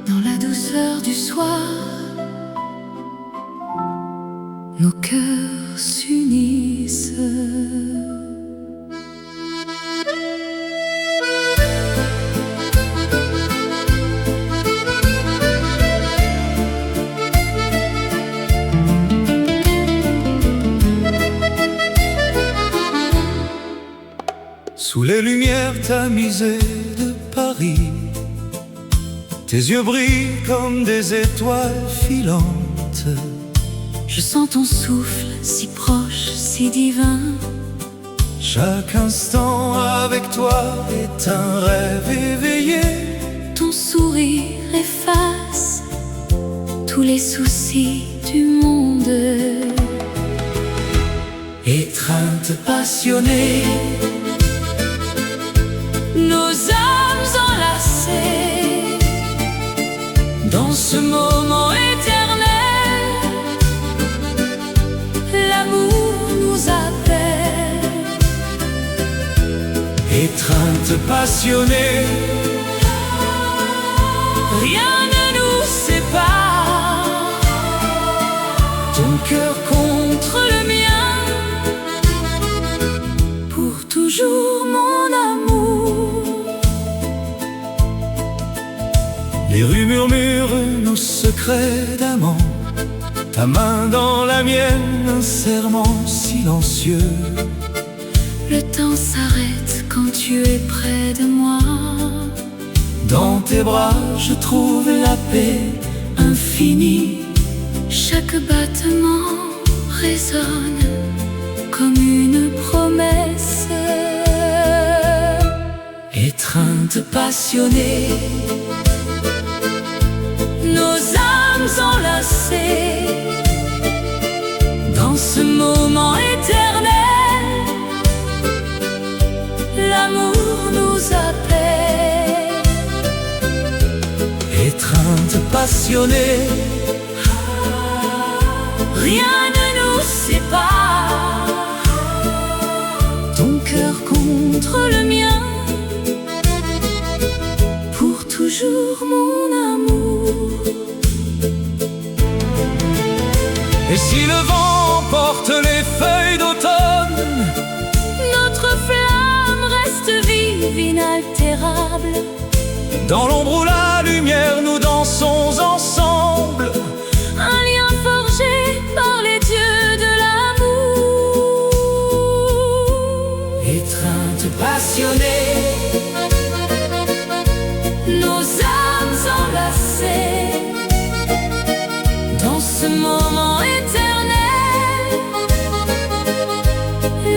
Dans la douceur du soir, nos cœurs s'unissent. Sous les lumières tamisées de Paris, tes yeux brillent comme des étoiles filantes. Je sens ton souffle si proche, si divin. Chaque instant avec toi est un rêve éveillé. Ton sourire efface tous les soucis du monde. Étreinte passionnée, nos âmes enlacées dans ce moment éternel. L'amour nous appelle. étreinte passionnée, Rien ne nous sépare. ton cœur Contre le mien, pour toujours mon amour. Les rues murmurent nos secrets d'amant. Ta main dans la mienne, un serment silencieux. Le temps s'arrête quand tu es près de moi. Dans tes bras, je trouve la paix infinie. Chaque battement résonne comme une promesse. Étreinte passionnée, Nos âmes enlacées dans ce moment éternel. L'amour nous appelle. étreinte passionnée, Rien ne nous sépare. Ton cœur contre le mien, pour toujours mon amour. Et si le vent porte les feuilles d'automne, Notre flamme reste vive, inaltérable. dans l'ombre ou la lumière, nous dansons ensemble. Un lien forgé par les dieux de l'amour. Étreinte passionnée, Nos âmes enlacées dans ce moment éternel.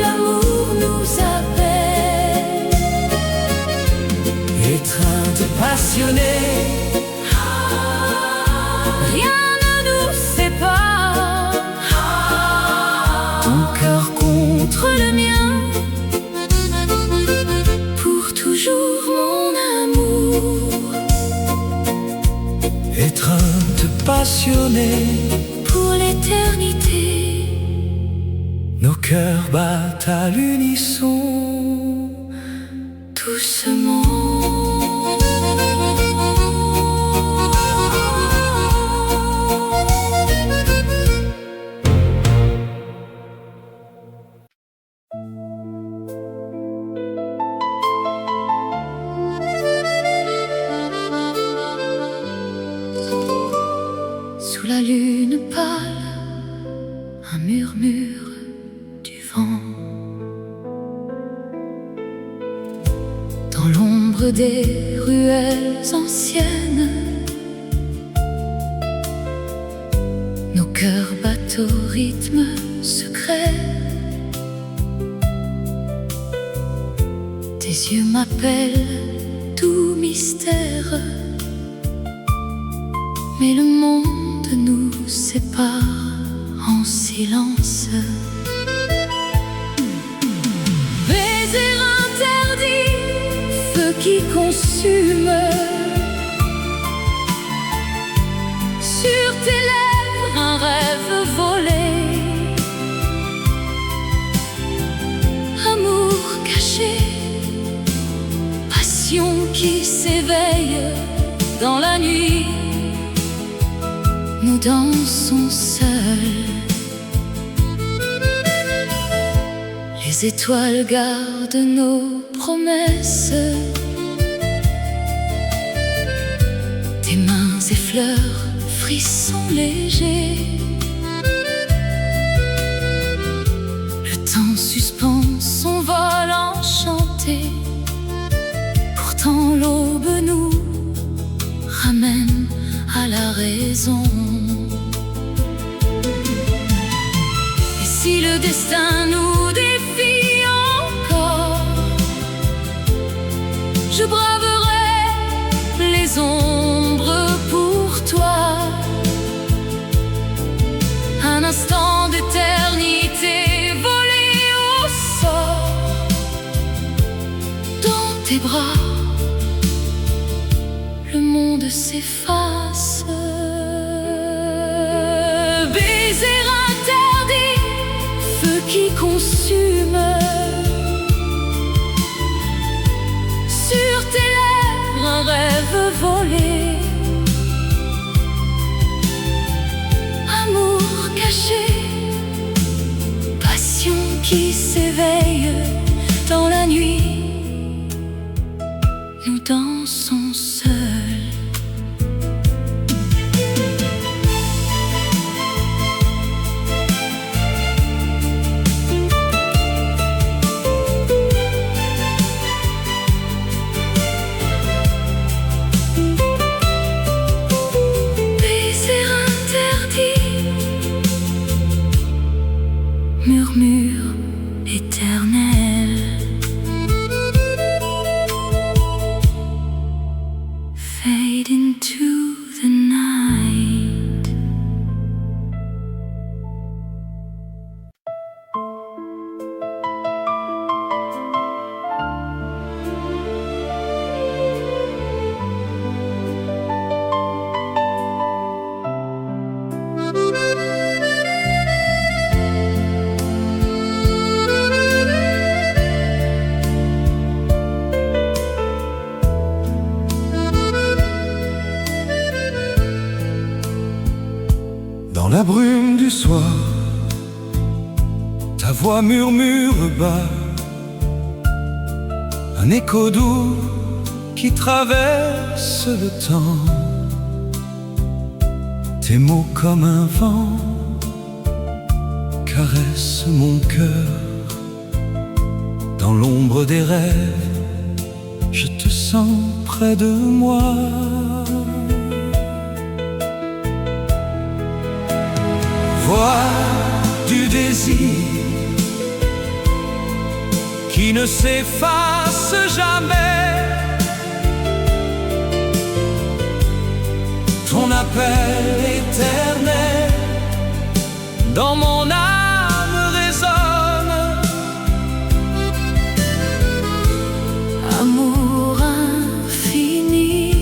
L'amour nous appelle. étreinte passionnée, Rien ne nous sépare. ton cœur Contre le mien, pour toujours mon amour. étreinte passionnée, Pour l'éternité, nos cœurs battent à l'unisson. doucement. Sous la lune pâle, un murmure du vent. Dans l'ombre des ruelles anciennes, nos cœurs battent au rythme secret. Tes yeux m'appellent, tout mystère. Mais le monde nous sépare en silence. Baiser interdit, feu qui consume. Sur tes lèvres, un rêve volé. Amour caché s'éveille dans la nuit. Nous dansons seuls. Les étoiles gardent nos promesses. Tes mains effleurent, frissons légers. Le temps suspend son vol enchanté. Pourtant l'aube nous ramène à la raison. Et si le destin nous défie encore, je braverai les ombres pour toi. Un instant d'éternité volé au sort dans tes bras. Le monde s'efface. Baiser interdit, feu qui consume. Sur tes lèvres un rêve volé. Amour caché, passion qui s'éveille dans la nuit. Nous dansons seuls. Murmure éternel, fade into the night. Dans la brume du soir, ta voix murmure bas, un écho doux qui traverse le temps. Tes mots comme un vent caressent mon cœur. Dans l'ombre des rêves, je te sens près de moi. Voix du désir qui ne s'efface jamais. Ton appel éternel dans mon âme résonne. Amour infini,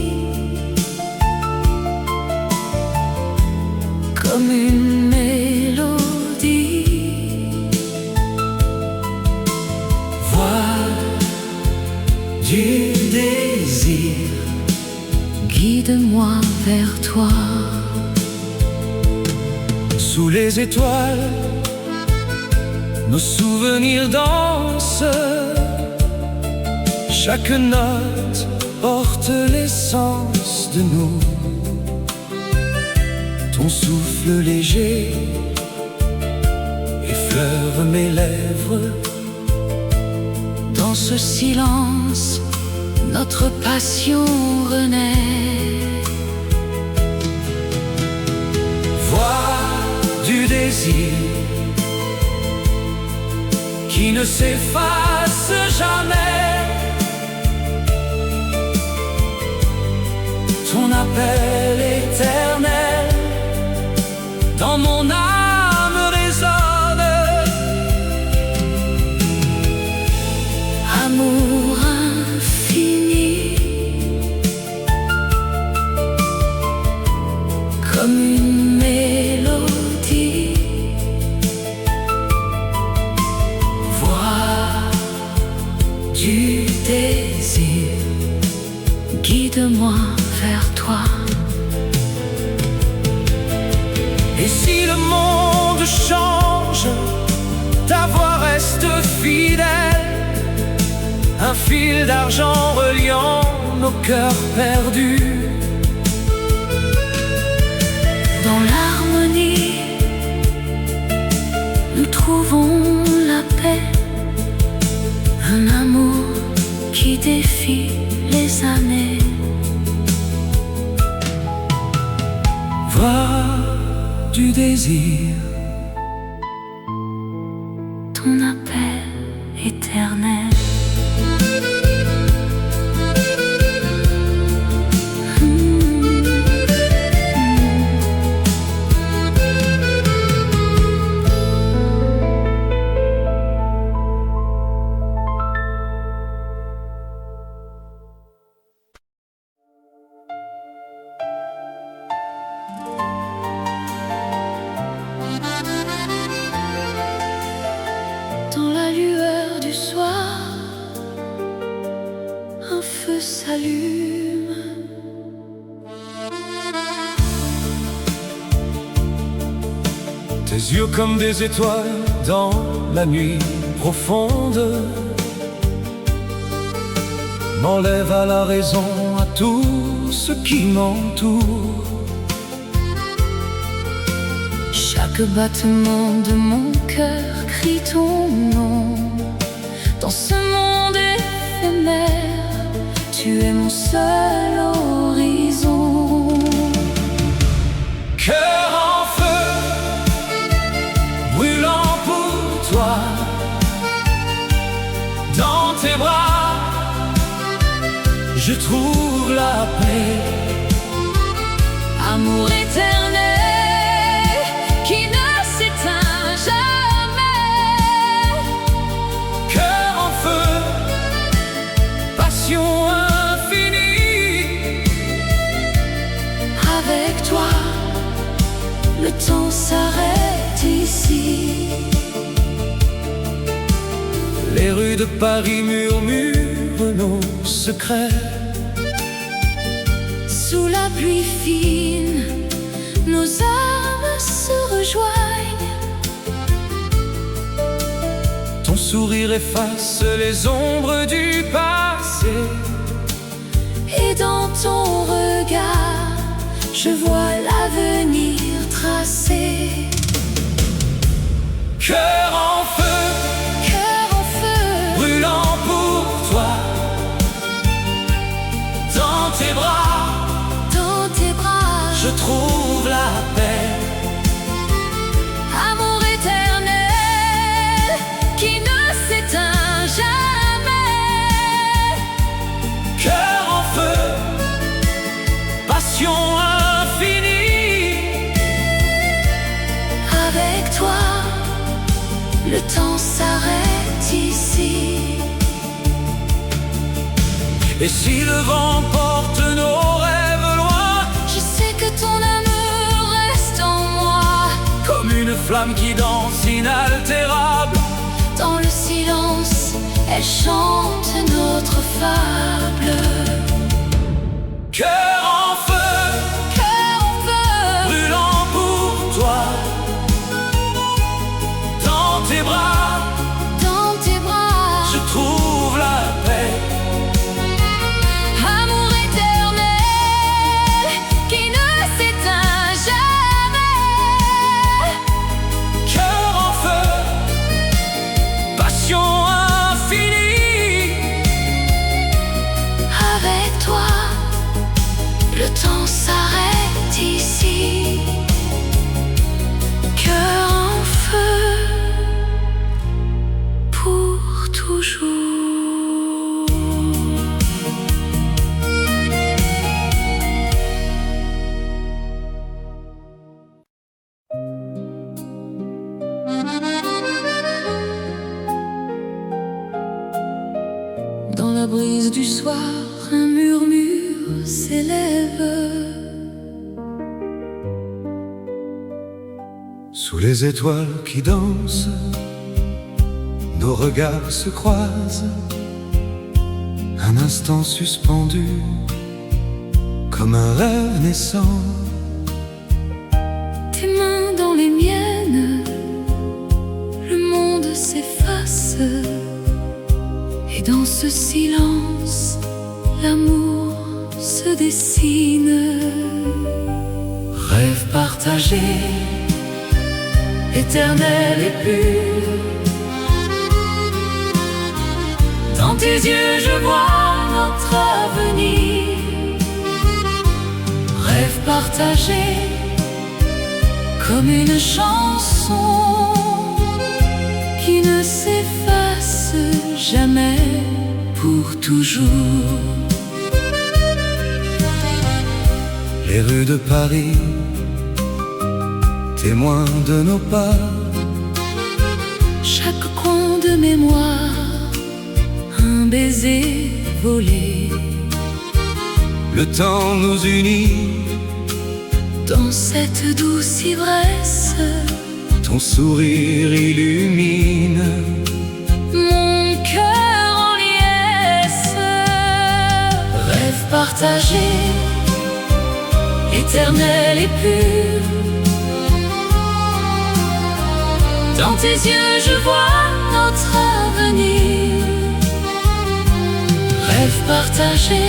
comme une du désir, guide-moi vers toi. Sous les étoiles, nos souvenirs dansent. Chaque note porte l'essence de nous. Ton souffle léger effleure mes lèvres. Dans ce silence, notre passion renaît. Voix du désir qui ne s'efface jamais. Ton appel éternel dans mon âme résonne. Amour infini, comme une mélodie. Voix du désir, guide-moi vers toi. Et si le monde change, ta voix reste fidèle, un fil d'argent reliant nos cœurs perdus. Dans l'harmonie, nous trouvons la paix, un amour qui défie les années. Voix du désir, ton appel éternel. Dans la lueur du soir, un feu s'allume. tes yeux comme des étoiles dans la nuit profonde m'enlèvent à la raison, à tout ce qui m'entoure. Chaque battement de mon cœur crie ton nom. Dans ce monde éphémère, tu es mon seul horizon. Cœur en feu, brûlant pour toi, dans tes bras, je trouve la paix. Amour éternel qui ne s'éteint jamais. Cœur en feu, passion infinie. Avec toi, le temps s'arrête ici. Les rues de Paris murmurent nos secrets. Sous la pluie fine, nos âmes se rejoignent. Ton sourire efface les ombres du passé. Et dans ton regard, je vois l'avenir tracé. Cœur en feu, Cœur en feu, brûlant pour toi, dans tes bras, dans tes bras, je trouve la paix. amour éternel qui ne s'éteint jamais. Cœur en feu, passion infinie. Avec toi, le temps s'arrête ici. Et si le vent porte nos rêves loin, Je sais que ton amour reste en moi. comme une flamme qui danse inaltérable, Dans le silence, elle chante notre fable. cœur en feu, Cœur en feu, brûlant pour toi, dans tes bras, dans tes bras, je trouve la paix. amour éternel qui ne s'éteint jamais. Cœur en feu, passion infinie. Avec toi, le temps s'arrête ici. Cœur en feu, pour toujours. Dans la brise du soir, un murmure s'élève. Sous les étoiles qui dansent, nos regards se croisent, un instant suspendu comme un rêve naissant. Tes mains dans les miennes, le monde s'efface. Et dans ce silence, l'amour se dessine. Rêve partagé, éternel et pur. Dans tes yeux je vois notre avenir. Rêve partagé, comme une chanson qui ne s'efface jamais, pour toujours. Les rues de Paris, témoins de nos pas. Chaque coin de mémoire, un baiser volé. Le temps nous unit dans cette douce ivresse. Ton sourire illumine mon cœur en liesse. Rêve partagé, éternel et pur. Dans tes yeux je vois notre avenir. Rêve partagé,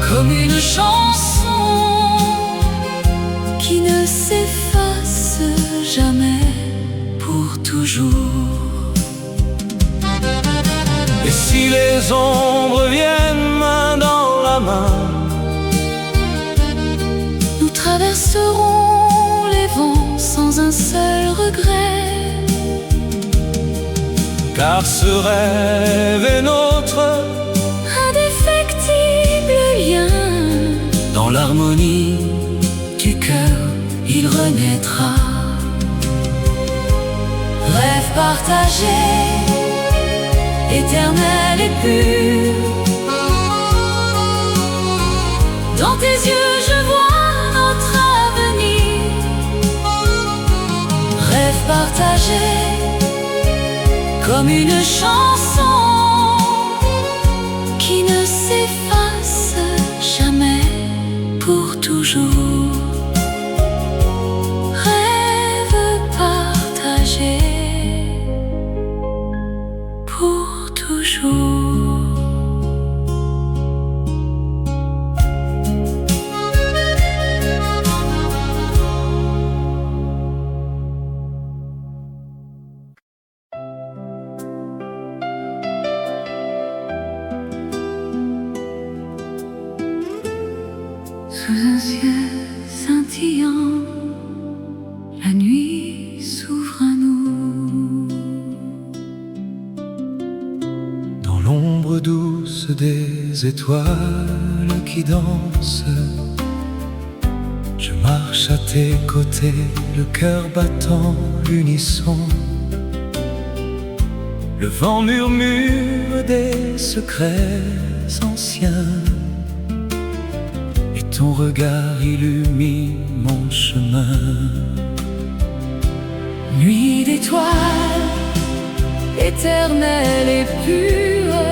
comme une chanson qui ne s'efface jamais, pour toujours. Et si les ombres viennent main dans la main, nous traverserons les vents sans un seul regret. car ce rêve est notre indéfectible lien. Dans l'harmonie du cœur, il renaîtra. Rêve partagé, éternel et pur. Dans tes yeux je vois notre avenir. Rêve partagé, comme une chanson qui ne s'efface jamais, pour toujours. Rêve partagé, pour toujours. Sous un ciel scintillant, la nuit s'ouvre à nous. Dans l'ombre douce des étoiles qui dansent, je marche à tes côtés, le cœur battant l'unisson. Le vent murmure des secrets anciens, et ton regard illumine mon chemin. Nuit d'étoiles, éternelle et pure,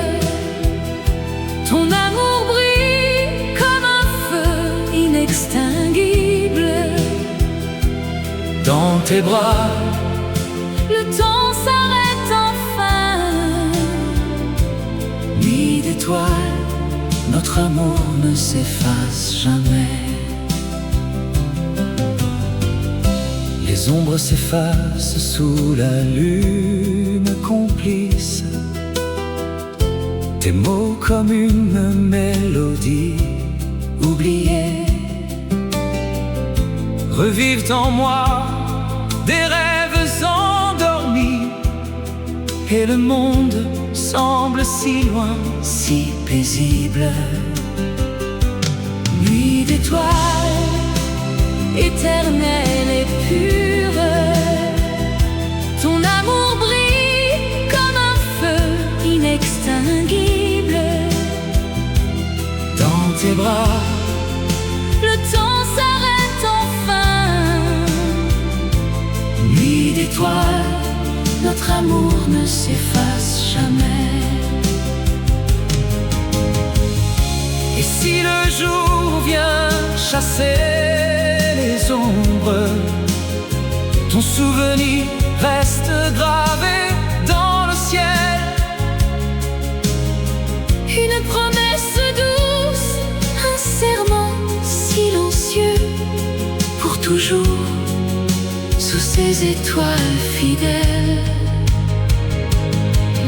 ton amour brille comme un feu inextinguible. Dans tes bras, le temps s'arrête enfin. nuit d'étoiles, notre amour ne s'efface jamais. Les ombres s'effacent sous la lune complice. Tes mots comme une mélodie oubliée revivent en moi des rêves endormis, et le monde semble si loin, si paisible. Nuit d'étoiles, éternelle et pure, ton amour brille comme un feu inextinguible. Dans tes bras, le temps s'arrête enfin. nuit d'étoiles, notre amour ne s'efface jamais. et si le jour vient chasser les ombres, ton souvenir reste gravé dans le ciel. Une promesse douce, un serment silencieux, pour toujours sous ces étoiles fidèles.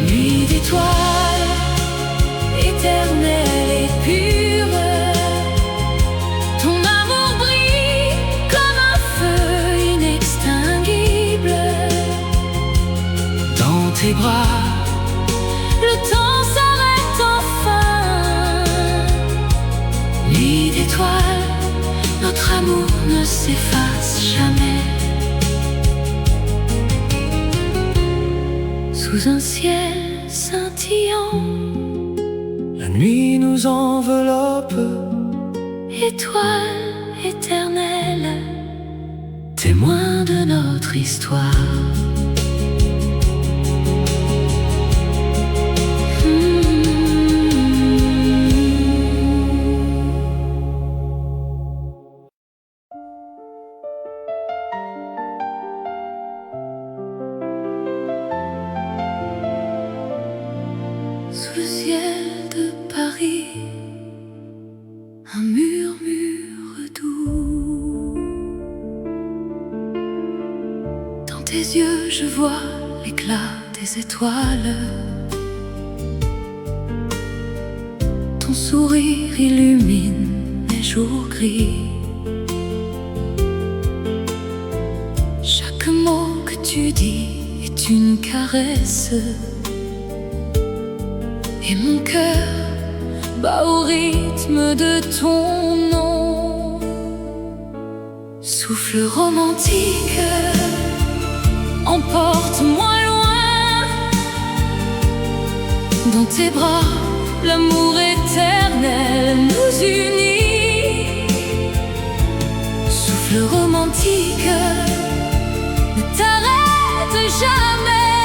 Nuit d'étoiles, éternelle et pure, ton amour brille comme un feu inextinguible. Dans tes bras, le temps s'arrête enfin. Nuit d'étoiles, notre amour ne s'efface jamais. Sous un ciel scintillant, la nuit nous enveloppe, étoile éternelle, témoin de notre histoire. Sous le ciel de Paris, un murmure doux. Dans tes yeux, je vois l'éclat des étoiles. Ton sourire illumine les jours gris. Chaque mot que tu dis est une caresse, et mon cœur bat au rythme de ton nom. Souffle romantique, emporte-moi loin. Dans tes bras, l'amour éternel nous unit. Souffle romantique, ne t'arrête jamais.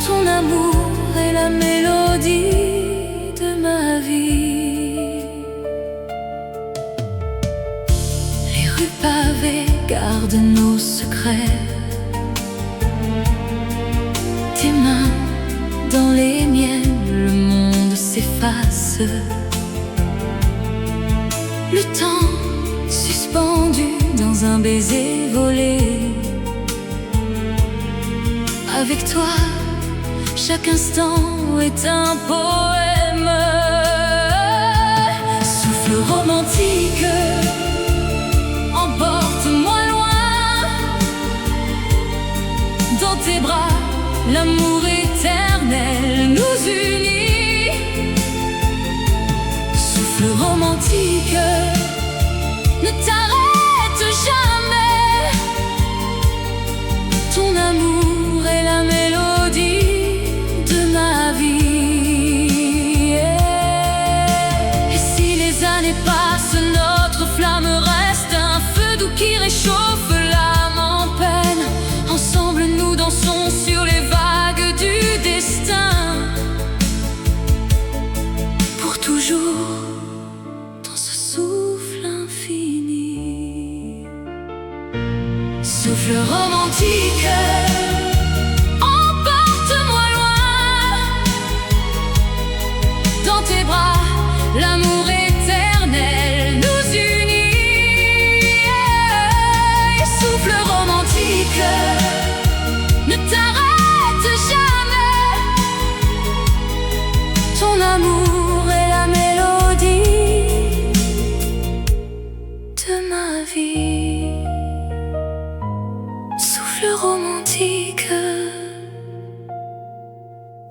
Ton amour est la mélodie de ma vie. Les rues pavées gardent nos secrets. Tes mains dans les miennes, le monde s'efface. Le temps suspendu dans un baiser volé. Avec toi, chaque instant est un poème. Souffle romantique, emporte-moi loin. Dans tes bras, l'amour éternel nous unit. Souffle romantique, ne t'arrête jamais. Ton amour est la mélodie de ma vie. Et si les années passent, notre flamme reste un feu doux qui réchauffe l'âme en peine. Ensemble nous dansons sur les vagues du destin. Pour toujours dans ce souffle infini. Souffle romantique, emporte-moi loin. Dans tes bras, l'amour éternel nous unit. Souffle romantique, ne t'arrête jamais. Ton amour est la mélodie de ma vie. Souffle romantique,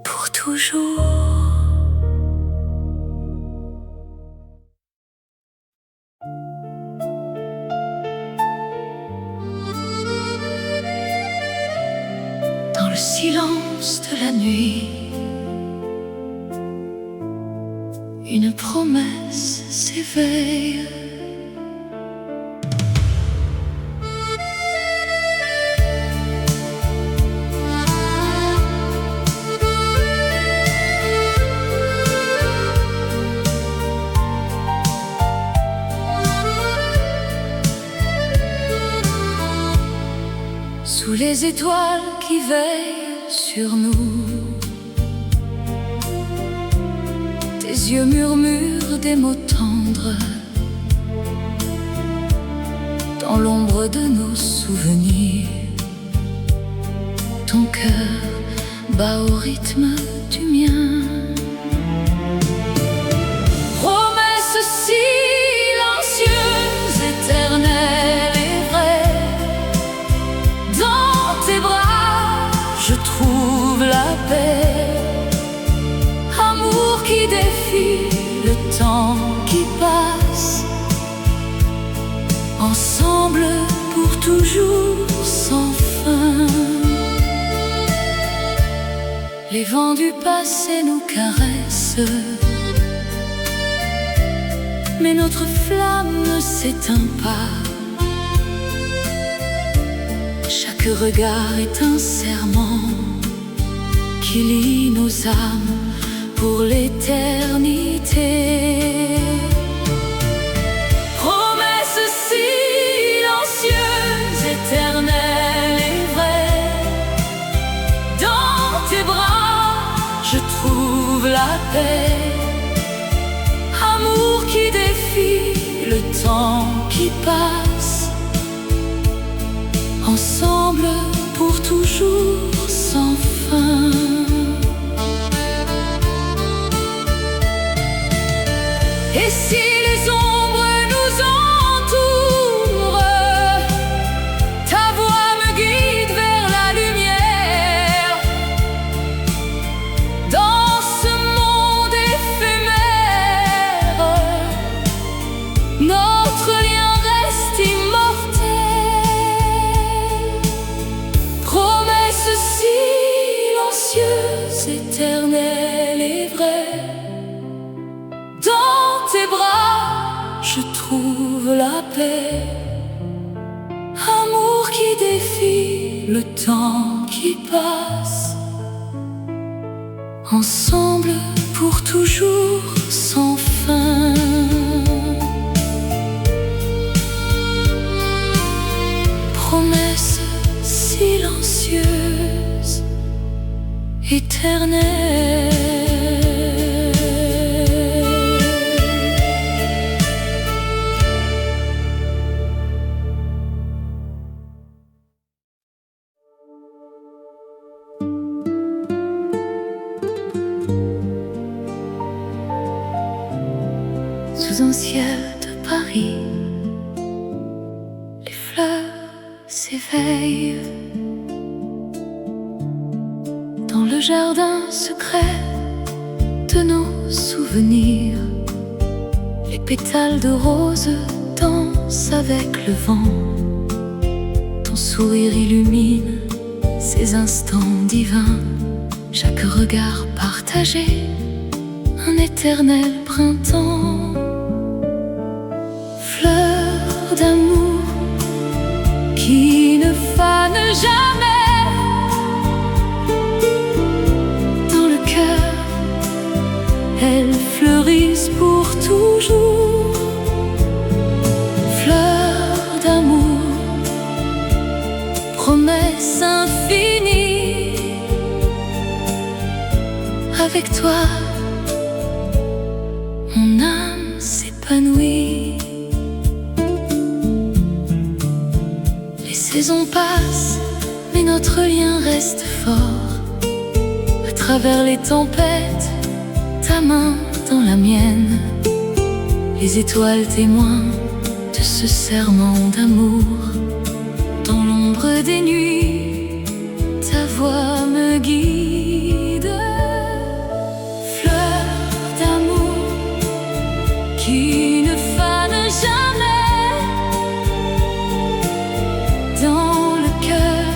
pour toujours. Dans le silence de la nuit, une promesse s'éveille. tes étoiles qui veillent sur nous. Tes yeux murmurent des mots tendres dans l'ombre de nos souvenirs. Ton cœur bat au rythme du mien. Promesse silencieuse, éternelle et vraie, dans tes bras je trouve la paix. Amour qui défie le temps qui passe, ensemble pour toujours sans fin. Les vents du passé nous caressent, mais notre flamme ne s'éteint pas. Chaque regard est un serment qui lie nos âmes pour l'éternité. Promesse silencieuse, éternelle et vraie, dans tes bras je trouve la paix. Amour qui défie le temps qui passe, ensemble pour toujours sans fin. Et si les ombres nous entourent, ta voix me guide vers la lumière. Dans ce monde éphémère, notre lien reste immortel. Promesse silencieuse, éternelle et vraie, dans tes bras je trouve la paix. Amour qui défie le temps qui passe, ensemble pour toujours sans fin. Promesse silencieuse, éternelle. Sous un ciel de Paris, les fleurs s'éveillent. Dans le jardin secret de nos souvenirs, les pétales de rose dansent avec le vent. Ton sourire illumine ces instants divins. Chaque regard partagé, un éternel printemps. Fleurs d'amour qui ne fanent jamais. Dans le cœur, elles fleurissent pour toujours. Fleurs d'amour, promesse infinie. Avec toi, mon âme s'épanouit. Les saisons passent, mais notre lien reste fort. À travers les tempêtes, ta main dans la mienne. Les étoiles témoins de ce serment d'amour. Dans l'ombre des nuits, ta voix me guide. Fleurs d'amour qui ne fanent jamais. Dans le cœur,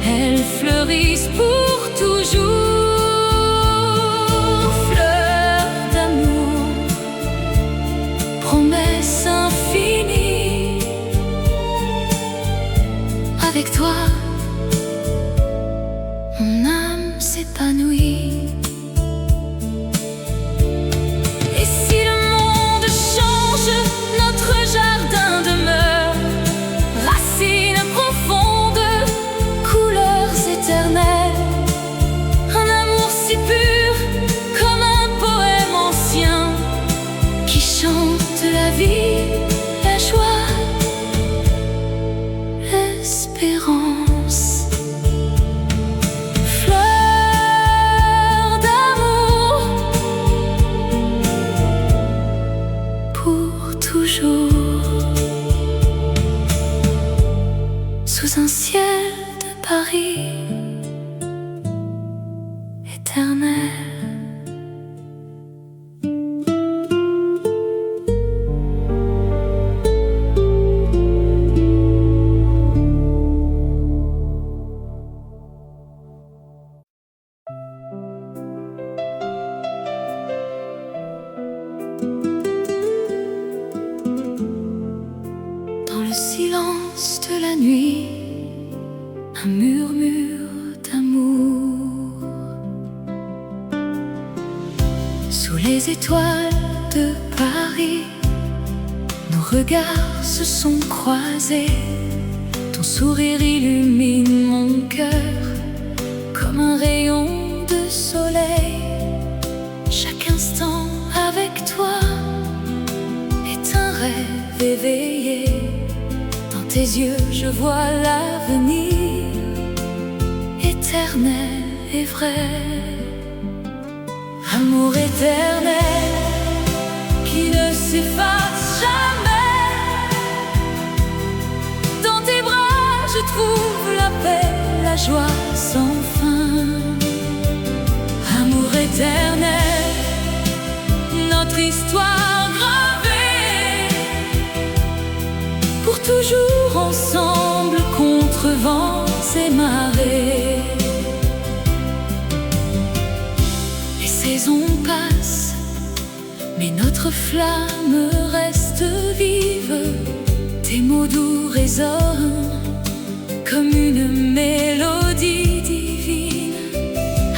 elles fleurissent pour toujours. Fleurs d'amour, promesse infinie. Avec toi, mon âme éternel. Dans le silence de la nuit, un murmure d'amour. Sous les étoiles de Paris, nos regards se sont croisés. Ton sourire illumine mon cœur comme un rayon de soleil. Chaque instant avec toi est un rêve éveillé. Dans tes yeux je vois l'avenir éternel et vrai. Amour éternel qui ne s'efface jamais. Dans tes bras je trouve la paix, la joie sans fin. Amour éternel, notre histoire gravée, pour toujours ensemble contre vents et marées. Les saisons passent, mais notre flamme reste vive. Tes mots doux résonnent comme une mélodie divine.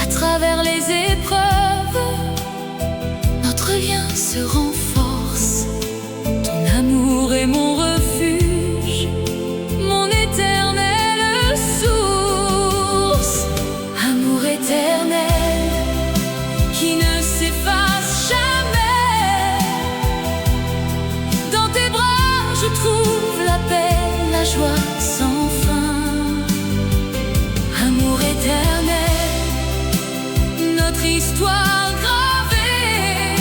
À travers les épreuves, notre lien se renforce. Ton amour est mon refuge, mon éternelle source. Amour éternel qui ne s'efface jamais. Dans tes bras je trouve la paix, la joie sans fin. Amour éternel, notre histoire gravée,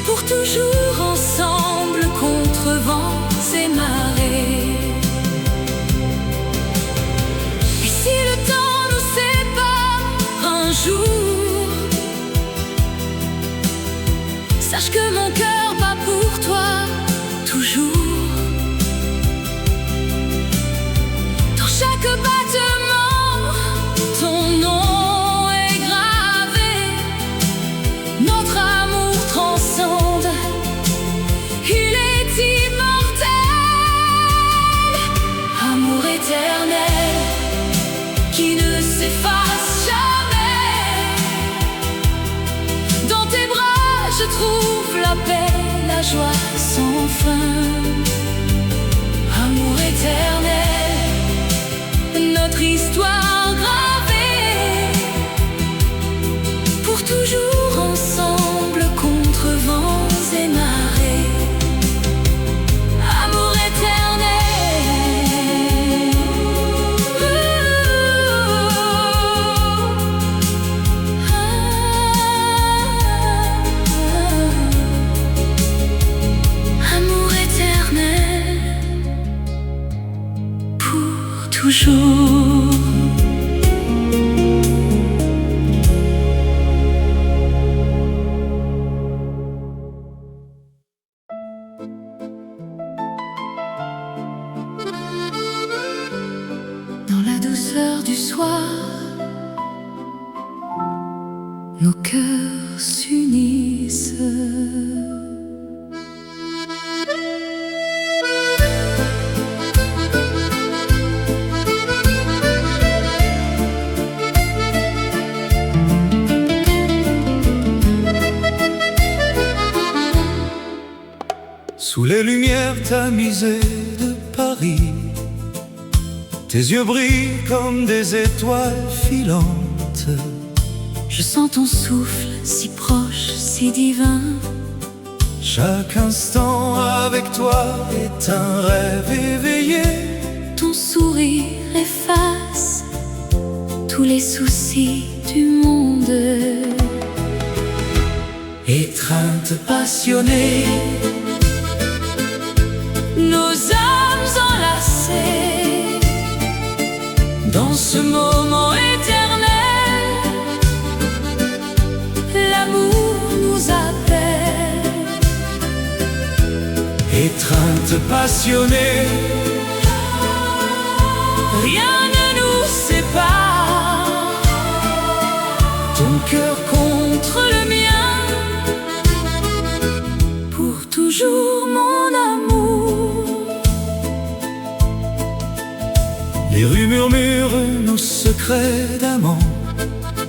pour toujours ensemble contre vents et marées. Et si le temps nous sépare un jour, sache que mon cœur bat pour toi toujours. Dans chaque battement, ton nom est gravé. Notre amour transcende, il est immortel. Amour éternel qui ne s'efface jamais. Dans tes bras je trouve la paix, la joie sans fin. Amour éternel, notre histoire gravée, pour toujours ensemble contre vents et marées. Amour éternel. Amour éternel pour toujours. Dans la douceur du soir, nos cœurs s'unissent. Sous les lumières tamisées de Paris, tes yeux brillent comme des étoiles filantes. Je sens ton souffle si proche, si divin. Chaque instant avec toi est un rêve éveillé. Ton sourire efface tous les soucis du monde. Étreinte passionnée, nos âmes enlacées, dans ce moment éternel, étreinte passionnée. Rien ne nous sépare, Ton cœur contre le mien, pour toujours mon amour. Les rues murmurent nos secrets d'amants,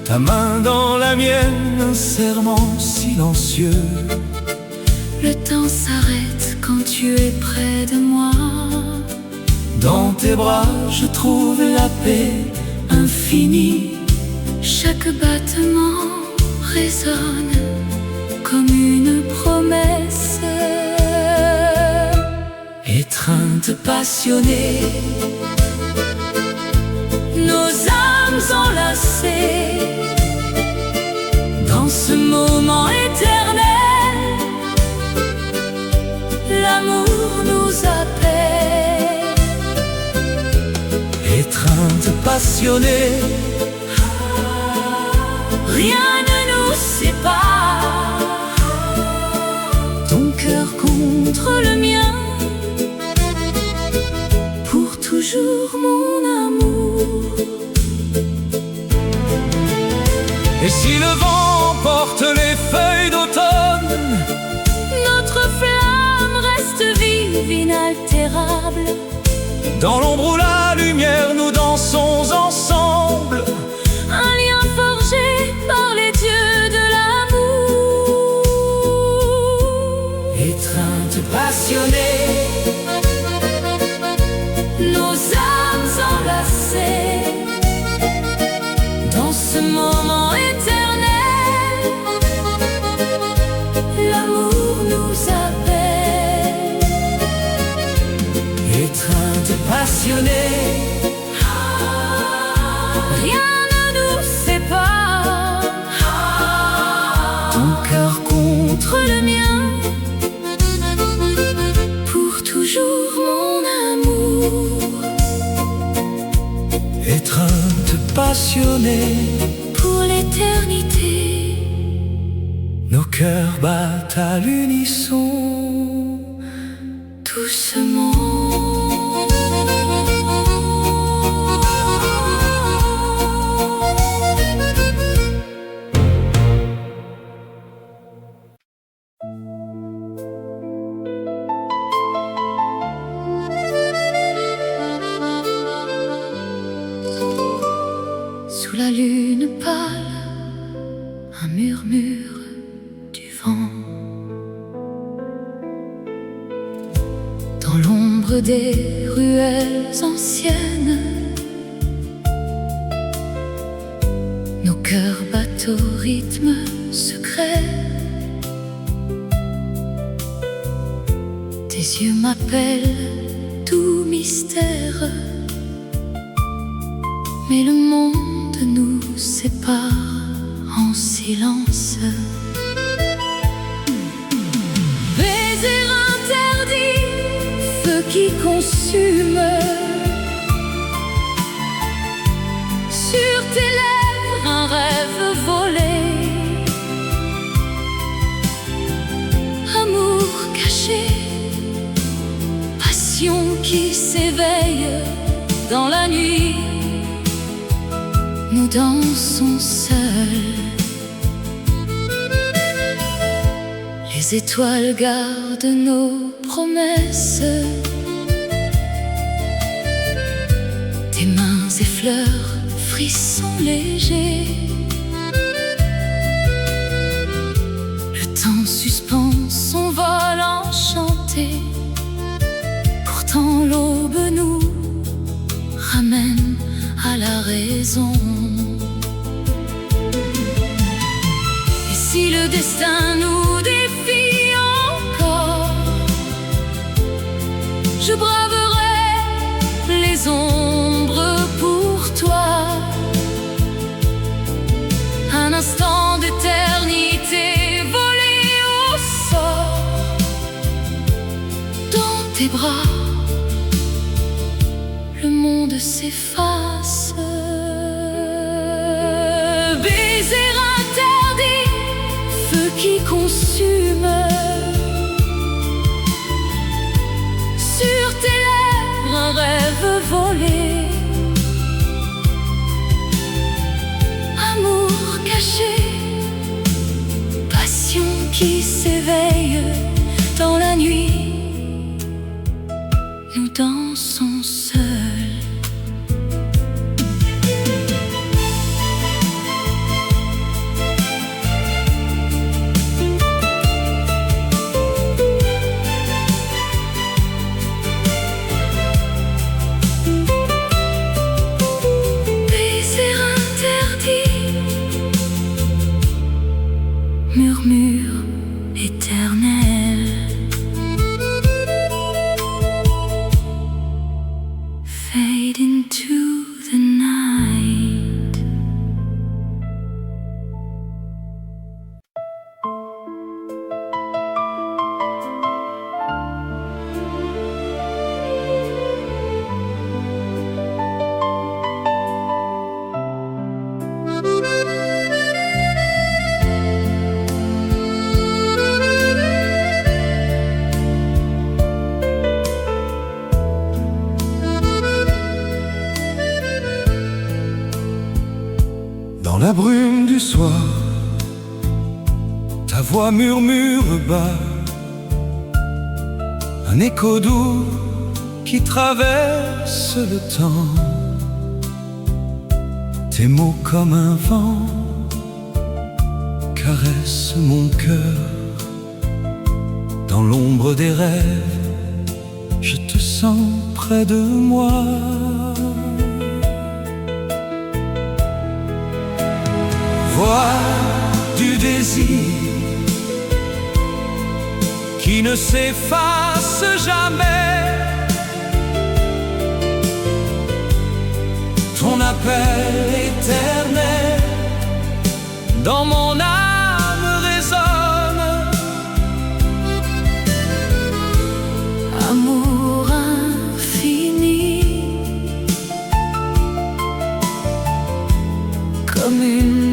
ta main dans la mienne, un serment silencieux. Le temps s'arrête quand tu es près de moi. Dans tes bras je trouve la paix infinie. Chaque battement résonne comme une promesse. Étreinte passionnée, Nos âmes enlacées dans ce moment éternel, l'amour nous appelle. étreinte passionnée, Rien ne nous sépare, ton cœur contre le mien, pour toujours mon amour. Et si le vent porte les feuilles d'automne, Notre flamme reste vive, inaltérable. dans l'ombre ou la lumière nous dansons ensemble. Un lien forgé par les dieux de l'amour. Étreinte passionnée, Nos âmes enlacées dans ce moment éternel, l'amour nous appelle. étreinte passionnée, Rien ne nous sépare, ton cœur contre le mien, pour toujours mon amour. étreinte passionnée, Pour l'éternité, nos cœurs battent à l'unisson. doucement. Sous la lune pâle, un murmure du vent. Dans l'ombre des ruelles anciennes, nos cœurs battent au rythme secret. Tes yeux m'appellent, tout mystère. Mais le monde nous sépare en silence. Baiser interdit, feu qui consume. Sur tes lèvres, un rêve volé. Amour caché, passion qui s'éveille dans la nuit. Nous dansons seuls. Les étoiles gardent nos promesses. Tes mains effleurent, frissons légers. Le temps suspend son vol enchanté. Pourtant l'aube nous ramène à la raison. Et si le destin nous défie encore, je braverai les ombres pour toi. Un instant d'éternité volé au sort dans tes bras. Le monde s'efface. Baiser interdit, feu qui consume. cachée, passion qui s'éveille dans la nuit. Nous dansons seuls. Murmure éternel, fade into the night. Dans la brume du soir, ta voix murmure bas, un écho doux qui traverse le temps. Tes mots comme un vent caressent mon cœur. Dans l'ombre des rêves, je te sens près de moi. Voix du désir qui ne s'efface jamais. Ton appel éternel dans mon âme résonne. Amour infini, comme une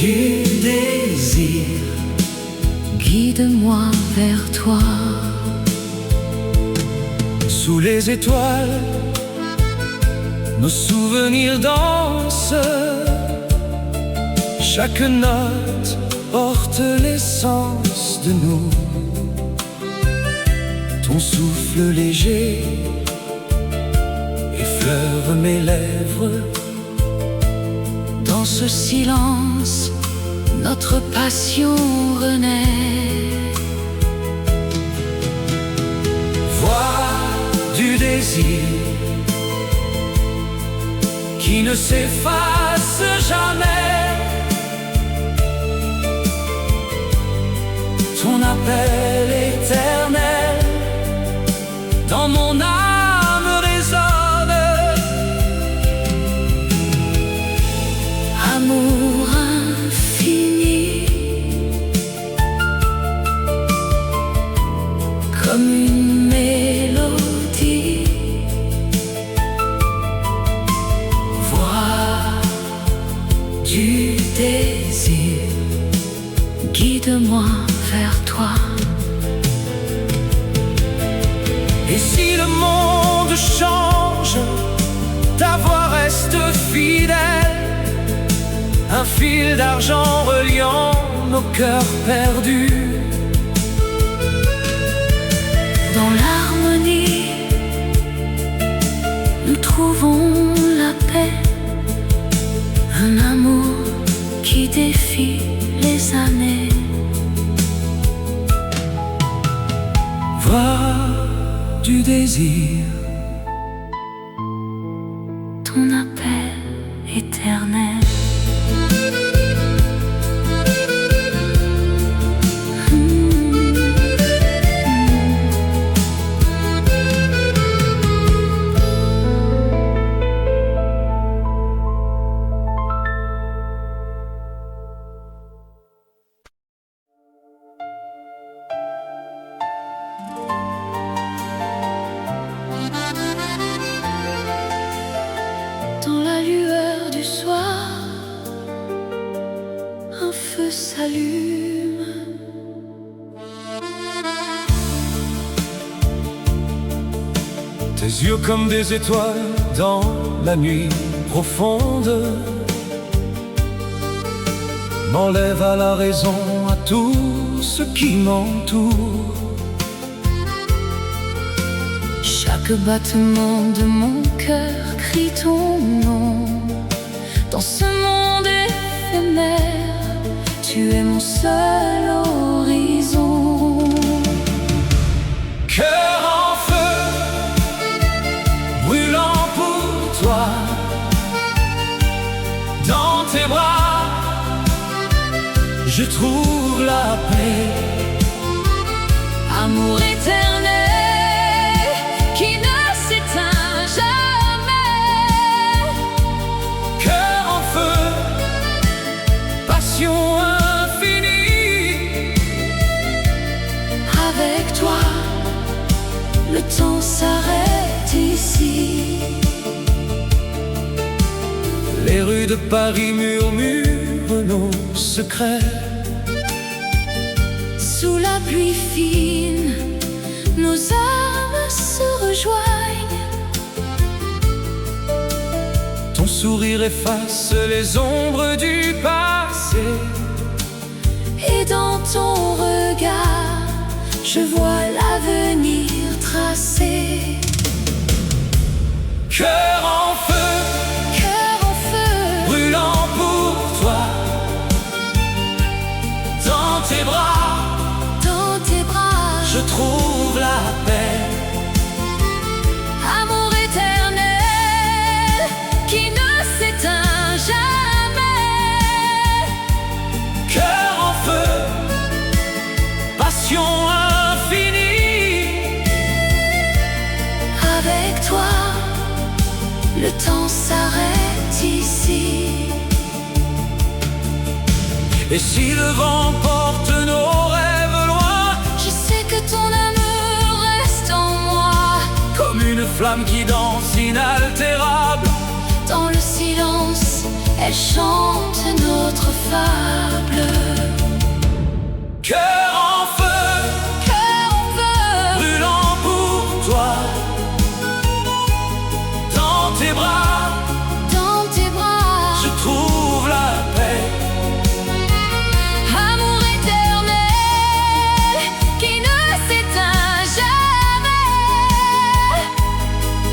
du désir, guide-moi vers toi. Sous les étoiles, nos souvenirs dansent. Chaque note porte l'essence de nous. Ton souffle léger effleure mes lèvres. Dans ce silence, notre passion renaît. Voix du désir qui ne s'efface jamais. Ton appel éternel dans mon âme résonne. Amour infini, comme une mélodie. Voix du désir, guide-moi vers toi. Et si le monde change, ta voix reste fidèle. Un fil d'argent reliant nos cœurs perdus. Dans l'harmonie, nous trouvons la paix. Un amour qui défie les années. Voix du désir, ton appel éternel. Dans la lueur du soir, un feu s'allume. tes Tes yeux comme des étoiles dans la nuit profonde m'enlèvent à la raison, à tout ce qui m'entoure. Chaque battement de mon cœur crie ton nom. Dans ce monde éphémère, tu es mon seul horizon. Cœur en feu, brûlant pour toi, dans tes bras, je trouve la paix. Amour éternel qui ne s'éteint jamais. Cœur en feu, passion infinie. Avec toi, le temps s'arrête ici. Les rues de Paris murmurent nos secrets. Sous la pluie fine, nos âmes se rejoignent. Ton sourire efface les ombres du passé. Et dans ton regard, je vois l'avenir tracé. Cœur en feu, Cœur en feu, brûlant pour toi, dans tes bras, dans tes bras, je trouve la paix. amour éternel qui ne s'éteint jamais. Cœur en feu, passion infinie. Avec toi, le temps s'arrête ici. Et si le vent porte nos rêves loin, Je sais que ton amour reste en moi. comme une flamme qui danse inaltérable, Dans le silence, elle chante notre fable. cœur en feu, Cœur en feu, brûlant pour toi, dans tes bras, dans tes bras, je trouve la paix. amour éternel qui ne s'éteint jamais.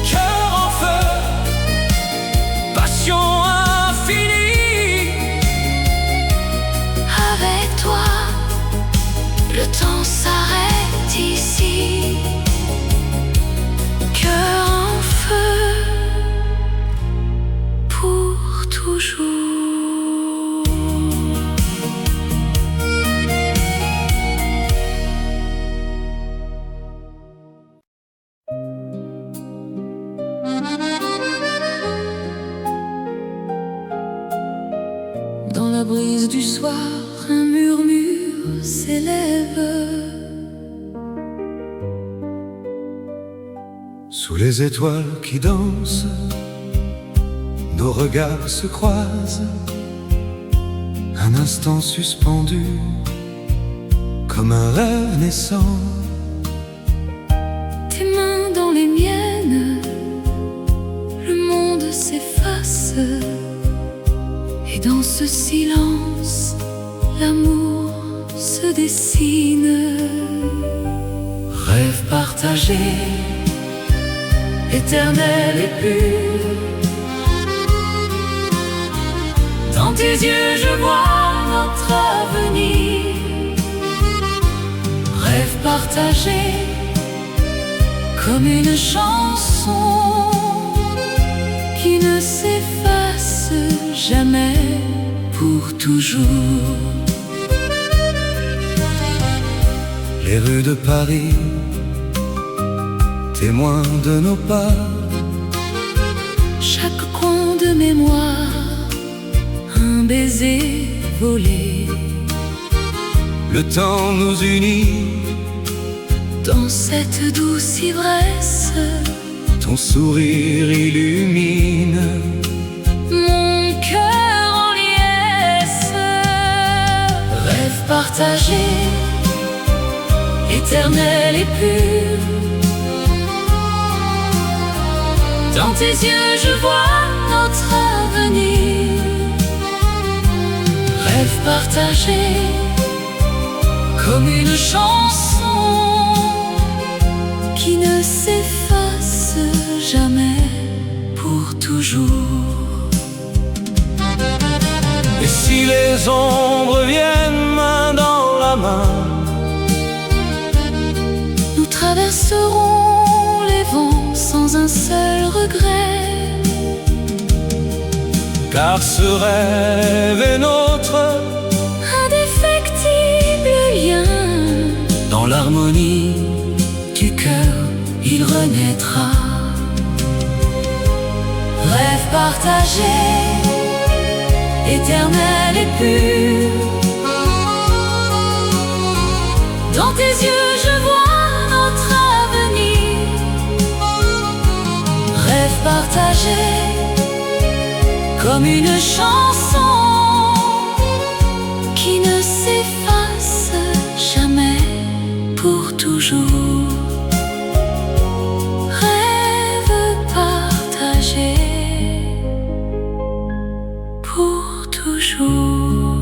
Cœur en feu, passion infinie. Avec toi, le temps s'arrête ici. Cœur en feu, pour toujours. Dans la brise du soir, un murmure s'élève. Sous les étoiles qui dansent, nos regards se croisent, un instant suspendu, comme un rêve naissant. Tes mains dans les miennes, le monde s'efface. Et dans ce silence, l'amour se dessine. Rêve partagé, éternel et pur. Dans tes yeux, je vois notre avenir. Rêve partagé, comme une chanson qui ne s'efface jamais, pour toujours. Les rues de Paris, témoins de nos pas, Chaque coin de mémoire, un baiser volé. le temps nous unit. Dans cette douce ivresse, Ton sourire illumine. mon cœur en liesse. Rêve partagé, éternel et pur. Dans tes yeux je vois notre avenir. Rêve partagé comme une chanson qui ne s'efface jamais pour toujours. Et si les ombres viennent main dans la main, nous traverserons les vents sans un seul regret. car ce rêve est notre Indéfectible lien. dans l'harmonie Du cœur, il renaîtra. Rêve partagé, éternel et pur. Dans tes yeux je vois notre avenir. Rêve partagé comme une chanson qui ne s'efface jamais pour toujours. Rêve partagé pour toujours.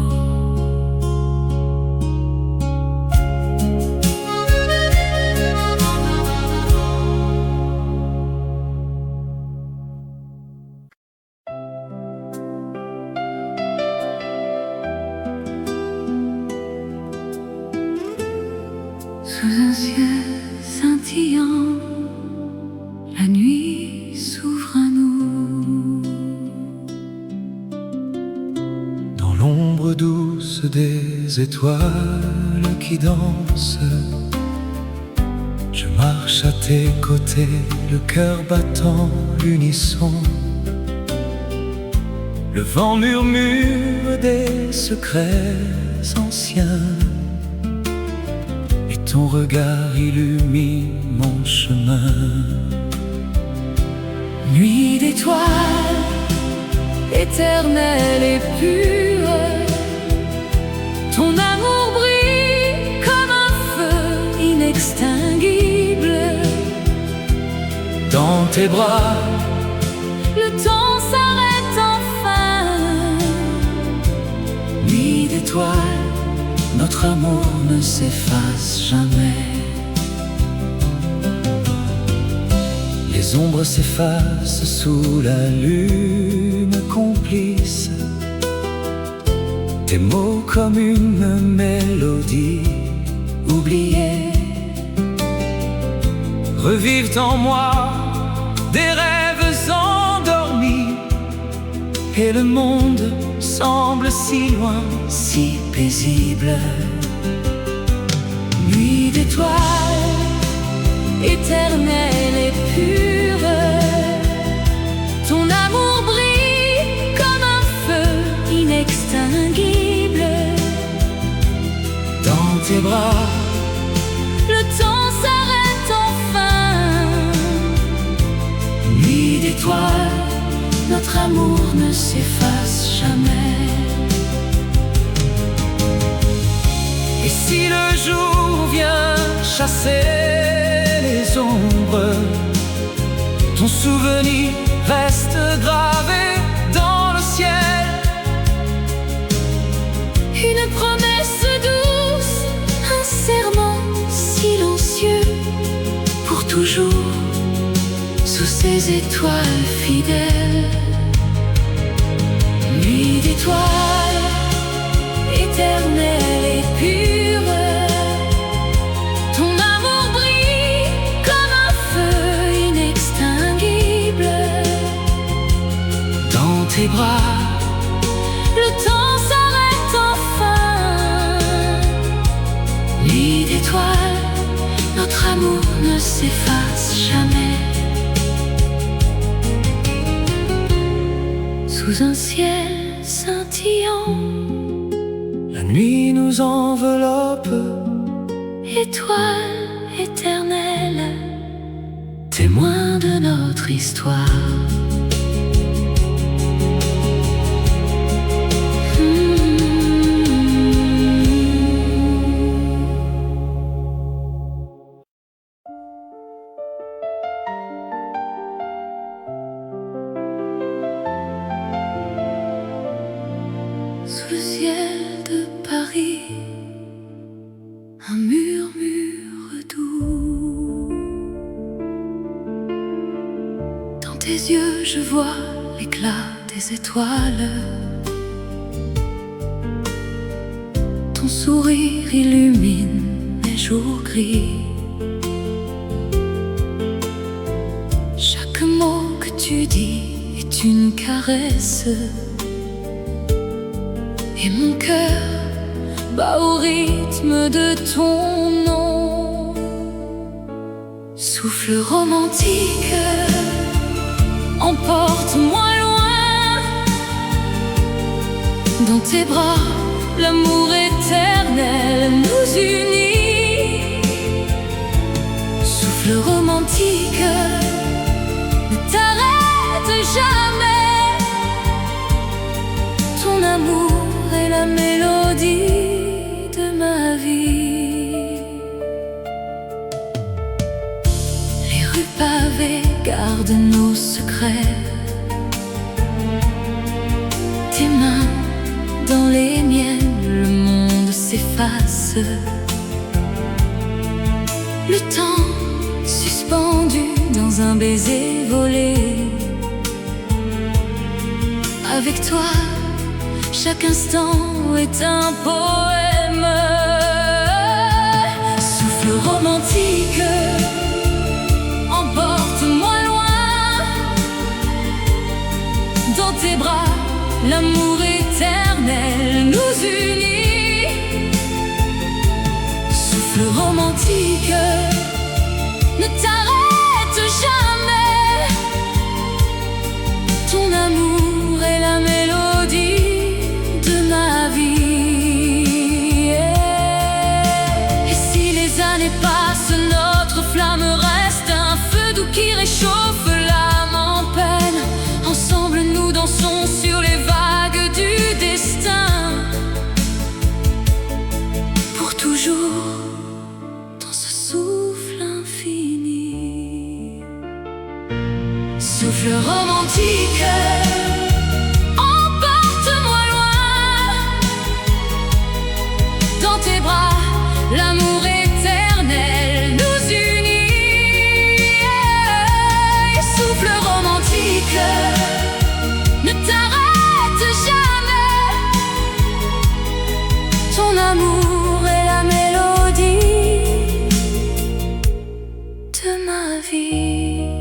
Sous un ciel scintillant, la nuit s'ouvre à nous. dans l'ombre douce des étoiles qui dansent. Je marche à tes côtés, le cœur battant l'unisson. Le vent murmure des secrets anciens, et ton regard illumine mon chemin. Nuit d'étoiles, éternelle et pure, ton amour brille comme un feu inextinguible. Dans tes bras, Le temps s'arrête enfin. nuit d'étoiles, notre amour ne s'efface jamais. Les ombres s'effacent sous la lune complice. Tes mots comme une mélodie oubliée revivent en moi des rêves endormis, et le monde semble si loin, si paisible. Nuit d'étoiles, éternelle et pure, ton amour brille comme un feu inextinguible. Dans tes bras, Le temps s'arrête enfin. nuit d'étoiles, Notre amour ne s'efface jamais. et si le jour vient chasser les ombres, ton souvenir reste gravé dans le ciel. Une promesse douce, un serment silencieux, pour toujours, sous ces étoiles fidèles. Nuit d'étoiles, éternelle et pure, ton amour brille comme un feu inextinguible. Dans tes bras, Le temps s'arrête enfin. Nuit d'étoiles, notre amour ne s'efface jamais. Sous un ciel scintillant, la nuit nous enveloppe, étoile éternelle, témoin de notre histoire. tes yeux, je vois l'éclat des étoiles. Ton sourire illumine mes jours gris. Chaque mot que tu dis est une caresse, et mon cœur bat au rythme de ton nom. Souffle romantique, emporte-moi loin. Dans tes bras, l'amour éternel nous unit. Souffle romantique, ne t'arrête jamais. Ton amour est la mélodie de ma vie. Les rues pavées gardent nos secrets. Tes mains dans les miennes, le monde s'efface. Le temps suspendu dans un baiser volé. Avec toi, chaque instant est un poème. Souffle romantique, emporte-moi loin. Dans tes bras, l'amour éternel nous unit. Souffle romantique, ne t'arrête jamais. Ton amour est la mélodie de ma vie. Et si les années passent, notre flamme reste un feu doux qui réchauffe l'âme en peine. Ensemble nous dansons sur les vagues du destin. Pour toujours dans ce souffle infini. Souffle romantique, emporte-moi loin. Dans tes bras, l'amour éternel nous unit. Souffle romantique, ne t'arrête jamais. Ton amour est la mélodie de ma vie.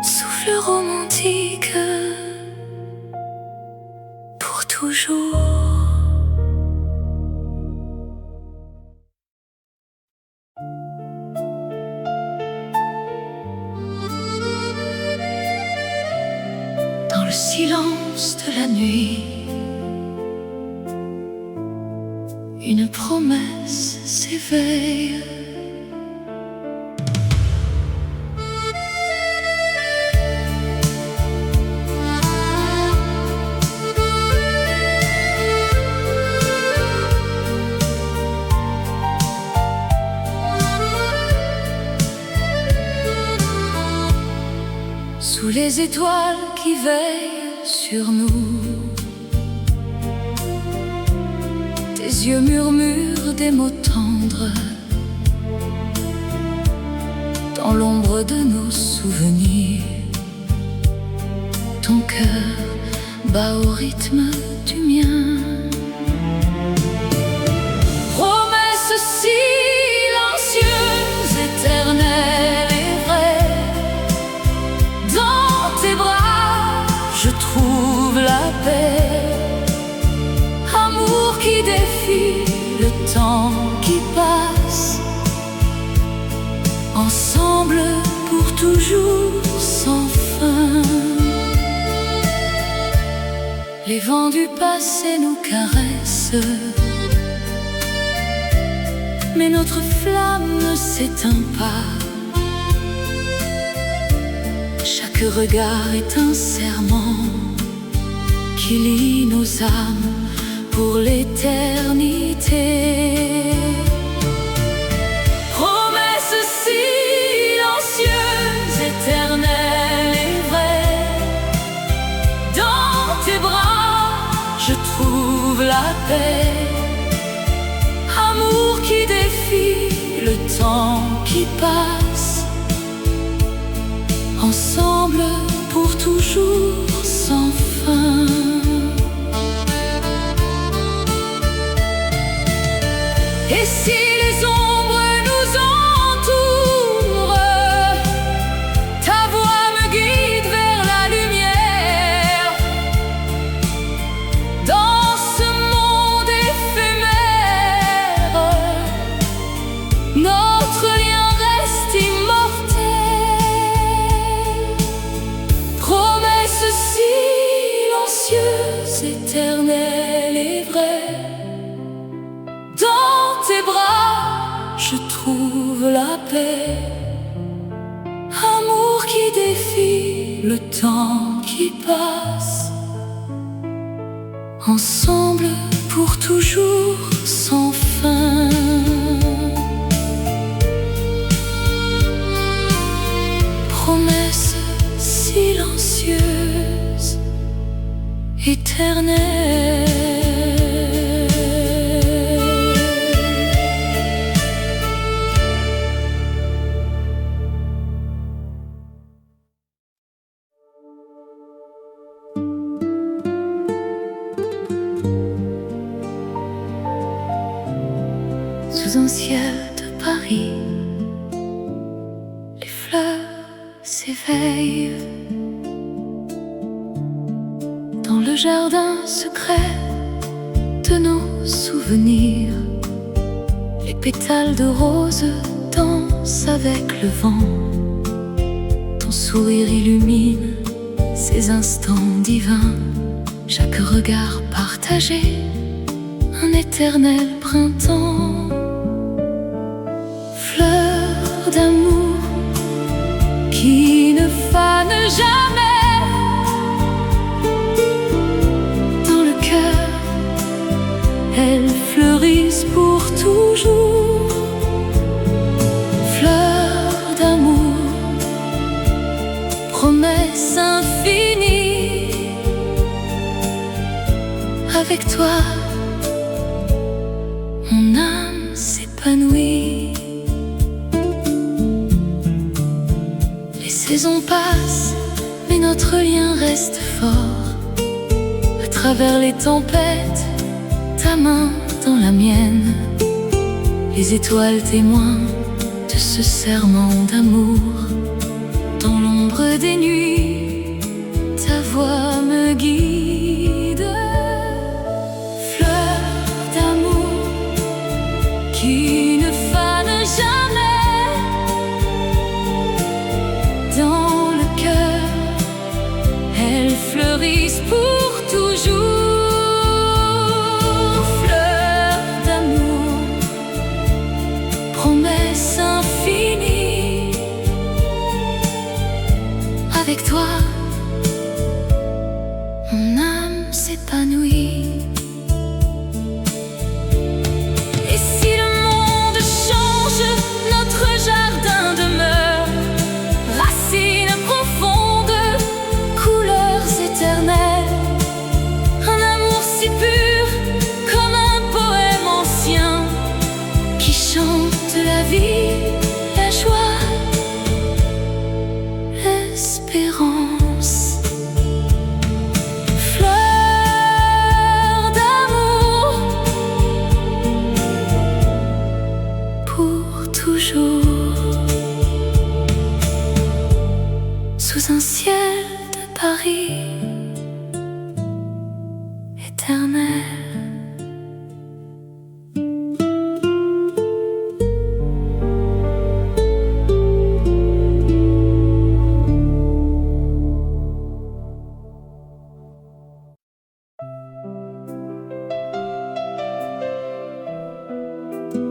Souffle romantique, pour toujours. Dans le silence de la nuit, une promesse s'éveille. Sous les étoiles qui veillent sur nous, tes yeux murmurent des mots tendres. Dans l'ombre de nos souvenirs, ton cœur bat au rythme du mien. Promesse silencieuse, éternelle et vraie. Dans tes bras, je trouve la paix. Amour qui défie le temps qui passe. Ensemble pour toujours sans fin. Les vents du passé nous caressent, mais notre flamme ne s'éteint pas. Chaque regard est un serment qui lie nos âmes pour l'éternité. Promesse silencieuse, éternelle et vraie. Dans tes bras, je trouve la paix. Amour qui défie le temps qui passe. ensemble pour toujours sans fin. Et si les ombres nous entourent, ta voix me guide vers la lumière. Dans ce monde éphémère, notre lien reste immortel. Promesse silencieuse, éternelle et vraie. Dans tes bras, je trouve la paix. Amour qui défie le temps qui passe. Ensemble pour toujours sans fin. Promesse silencieuse, éternelle. Sous un ciel de Paris, les fleurs s'éveillent. Dans le jardin secret de nos souvenirs, les pétales de rose dansent avec le vent. Ton sourire illumine ces instants divins. Chaque regard partagé, un éternel printemps. Fleurs d'amour qui ne fanent jamais. Dans le cœur, elles fleurissent pour toujours. Fleurs d'amour, promesse infinie. Avec toi, mon âme s'épanouit. Les saisons passent, mais notre lien reste fort. À travers les tempêtes, ta main dans la mienne. Les étoiles témoins de ce serment d'amour. Dans l'ombre des nuits, ta voix me guide. Fleurs d'amour qui ne fanent jamais. Dans le cœur, elles fleurissent pour toujours. Fleurs d'amour, promesse infinie. Avec toi, mon âme s'épanouit. Et si le monde change, notre jardin demeure. Racines profondes, couleurs éternelles. Un amour si pur comme un poème ancien qui chante la vie, la joie, l'espérance. Fleurs d'amour pour toujours. Sous un ciel de Paris éternel.